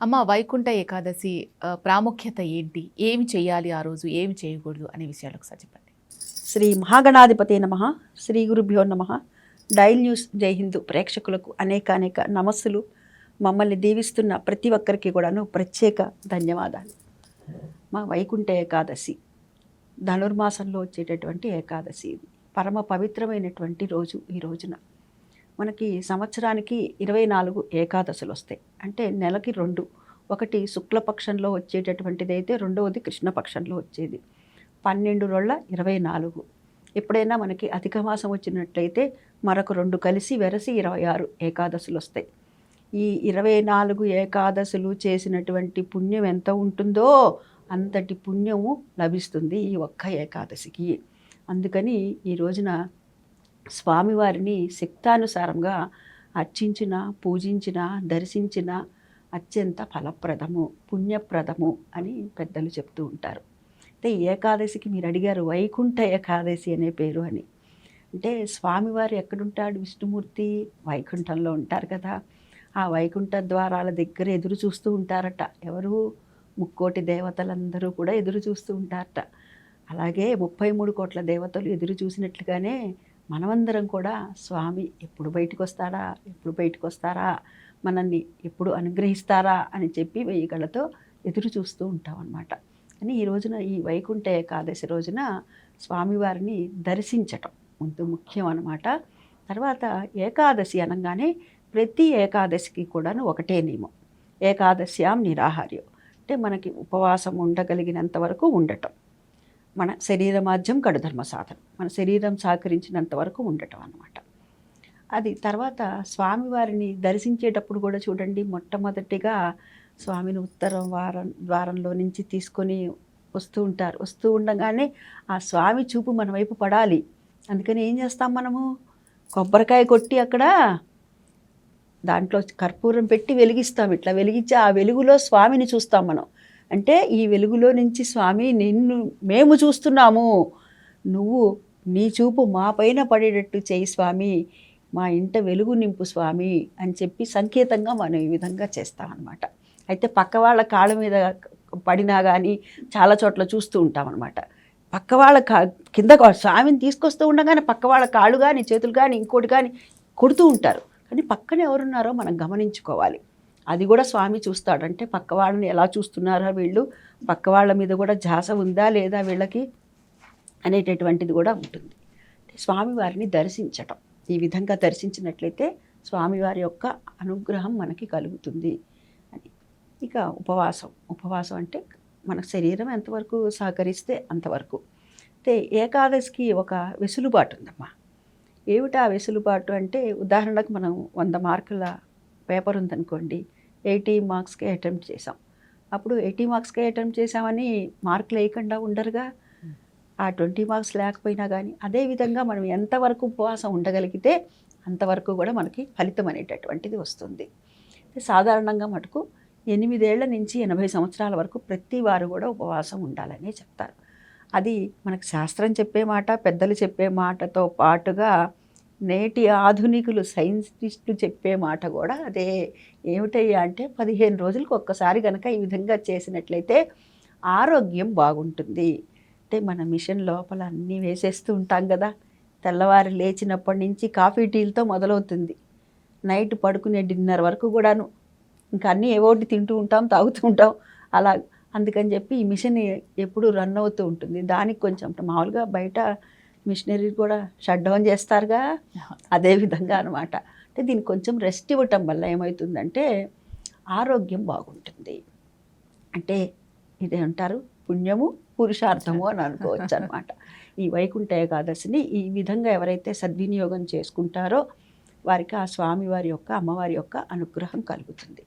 అమ్మ వైకుంఠ ఏకాదశి ప్రాముఖ్యత ఏంటి? ఏమి చేయాలి ఆ రోజు? ఏమి చేయకూడదు? అనే విషయాలు ఒకసారి చెప్పండి. శ్రీ మహాగణాధిపతే నమః. శ్రీ గురుభ్యో నమః. డైల్ న్యూస్ జై హిందూ ప్రేక్షకులకు అనేక నమస్సులు. మమ్మల్ని దీవిస్తున్న ప్రతి ఒక్కరికి కూడాను ప్రత్యేక ధన్యవాదాలు. మా వైకుంఠ ఏకాదశి ధనుర్మాసంలో వచ్చేటటువంటి ఏకాదశి ఇది. పరమ పవిత్రమైనటువంటి రోజు. ఈ రోజున మనకి సంవత్సరానికి 24 ఏకాదశులు వస్తాయి. అంటే నెలకి 2. ఒకటి శుక్లపక్షంలో వచ్చేటటువంటిది అయితే రెండవది కృష్ణపక్షంలో వచ్చేది. 12 రోళ్ళ 24. ఎప్పుడైనా మనకి అధిక మాసం వచ్చినట్లయితే మరొక 2 కలిసి వెరసి 26 ఏకాదశులు వస్తాయి. ఈ 24 ఏకాదశులు చేసినటువంటి పుణ్యం ఎంత ఉంటుందో అంతటి పుణ్యము లభిస్తుంది ఈ ఒక్క ఏకాదశికి. అందుకని ఈ రోజున స్వామివారిని శక్తానుసారంగా అర్చించిన, పూజించిన, దర్శించిన అత్యంత ఫలప్రదము, పుణ్యప్రదము అని పెద్దలు చెప్తూ ఉంటారు. అయితే ఏకాదశికి మీరు అడిగారు వైకుంఠ ఏకాదశి అనే పేరు అని. అంటే స్వామివారు ఎక్కడుంటాడు? విష్ణుమూర్తి వైకుంఠంలో ఉంటారు కదా. ఆ వైకుంఠ ద్వారాల దగ్గర ఎదురు చూస్తూ ఉంటారట. ఎవరు? 3 దేవతలందరూ కూడా ఎదురు చూస్తూ ఉంటారట. అలాగే 33 కోట్ల దేవతలు ఎదురు చూసినట్లుగానే మనమందరం కూడా స్వామి ఎప్పుడు బయటకు వస్తారా, ఎప్పుడు బయటకు వస్తారా, మనల్ని ఎప్పుడు అనుగ్రహిస్తారా అని చెప్పి 1000 కళ్ళతో ఎదురు చూస్తూ ఉంటాం అన్నమాట. అని ఈ రోజున ఈ వైకుంఠ ఏకాదశి రోజున స్వామివారిని దర్శించటం ముందు ముఖ్యం అన్నమాట. తర్వాత ఏకాదశి అనగానే ప్రతి ఏకాదశికి కూడాను ఒకటే నియమం, ఏకాదశ్యాం నిరాహార్యం. అంటే మనకి ఉపవాసం ఉండగలిగినంత వరకు ఉండటం, మన శరీరమాధ్యం కడుధర్మ సాధనం, మన శరీరం సహకరించినంత వరకు ఉండటం అన్నమాట. అది తర్వాత స్వామివారిని దర్శించేటప్పుడు కూడా చూడండి, మొట్టమొదటిగా స్వామిని ద్వారంలో నుంచి తీసుకొని వస్తూ ఉంటారు. వస్తూ ఉండగానే ఆ స్వామి చూపు మన వైపు పడాలి. అందుకని ఏం చేస్తాం మనము? కొబ్బరికాయ కొట్టి అక్కడ దాంట్లో కర్పూరం పెట్టి వెలిగిస్తాం. ఇట్లా వెలిగించి ఆ వెలుగులో స్వామిని చూస్తాం మనం. అంటే ఈ వెలుగులో నుంచి స్వామి నిన్ను మేము చూస్తున్నాము, నువ్వు నీ చూపు మా పైన పడేటట్టు చేయి స్వామి, మా ఇంట వెలుగు నింపు స్వామి అని చెప్పి సంకేతంగా మనం ఈ విధంగా చేస్తామన్నమాట. అయితే పక్క వాళ్ళ కాళ్ళ మీద పడినా కానీ చాలా చోట్ల చూస్తూ ఉంటాం అన్నమాట. పక్క వాళ్ళ కింద స్వామిని తీసుకొస్తూ ఉండగానే పక్క వాళ్ళ కాళ్ళు కానీ చేతులు కానీ ఇంకోటి కానీ కొడుతూ ఉంటారు. కానీ పక్కన ఎవరున్నారో మనం గమనించుకోవాలి. అది కూడా స్వామి చూస్తాడు. అంటే పక్క వాళ్ళని ఎలా చూస్తున్నారా వీళ్ళు, పక్క వాళ్ళ మీద కూడా ధ్యాస ఉందా లేదా వీళ్ళకి అనేటటువంటిది కూడా ఉంటుంది. స్వామివారిని దర్శించటం, ఈ విధంగా దర్శించినట్లయితే స్వామివారి యొక్క అనుగ్రహం మనకి కలుగుతుంది అని. ఇక ఉపవాసం అంటే మన శరీరం ఎంతవరకు సహకరిస్తే అంతవరకు. అయితే ఏకాదశికి ఒక వెసులుబాటు ఉందమ్మా. ఏమిటా వెసులుబాటు అంటే, ఉదాహరణకు మనం 100 మార్కుల పేపర్ ఉందనుకోండి, 80 మార్క్స్కే అటెంప్ట్ చేసాం. అప్పుడు 80 మార్క్స్కే అటెంప్ట్ చేసామని మార్కులు వేయకుండా ఉండరుగా. ఆ 20 మార్క్స్ లేకపోయినా కానీ అదేవిధంగా మనం ఎంతవరకు ఉపవాసం ఉండగలిగితే అంతవరకు కూడా మనకి ఫలితం అనేటటువంటిది వస్తుంది. సాధారణంగా మటుకు 8 ఏళ్ల నుంచి 80 సంవత్సరాల వరకు ప్రతి వారు కూడా ఉపవాసం ఉండాలనే చెప్తారు. అది మనకు శాస్త్రం చెప్పే మాట, పెద్దలు చెప్పే మాటతో పాటుగా నేటి ఆధునికులు సైంటిస్టులు చెప్పే మాట కూడా అదే. ఏమిటయ్యా అంటే 15 రోజులకు ఒక్కసారి కనుక ఈ విధంగా చేసినట్లయితే ఆరోగ్యం బాగుంటుంది. అంటే మన మిషన్ లోపల అన్నీ వేసేస్తూ ఉంటాం కదా. తెల్లవారు లేచినప్పటి నుంచి కాఫీ టీలతో మొదలవుతుంది, నైట్ పడుకునే డిన్నర్ వరకు కూడాను ఇంకా అన్నీ ఏవోటి తింటూ ఉంటాం, తాగుతూ ఉంటాం అలా. అందుకని చెప్పి ఈ మిషన్ ఎప్పుడు రన్ అవుతూ ఉంటుంది. దానికి కొంచెం మామూలుగా బయట మిషనరీ కూడా షట్ డౌన్ చేస్తారుగా, అదే విధంగా అనమాట. అంటే దీనికి కొంచెం రెస్ట్ ఇవ్వటం వల్ల ఏమవుతుందంటే ఆరోగ్యం బాగుంటుంది. అంటే ఇదే అంటారు పుణ్యము పురుషార్థము అని అనుకోవచ్చు అనమాట. ఈ వైకుంఠ ఏకాదశిని ఈ విధంగా ఎవరైతే సద్వినియోగం చేసుకుంటారో వారికి ఆ స్వామివారి యొక్క, అమ్మవారి యొక్క అనుగ్రహం కలుగుతుంది.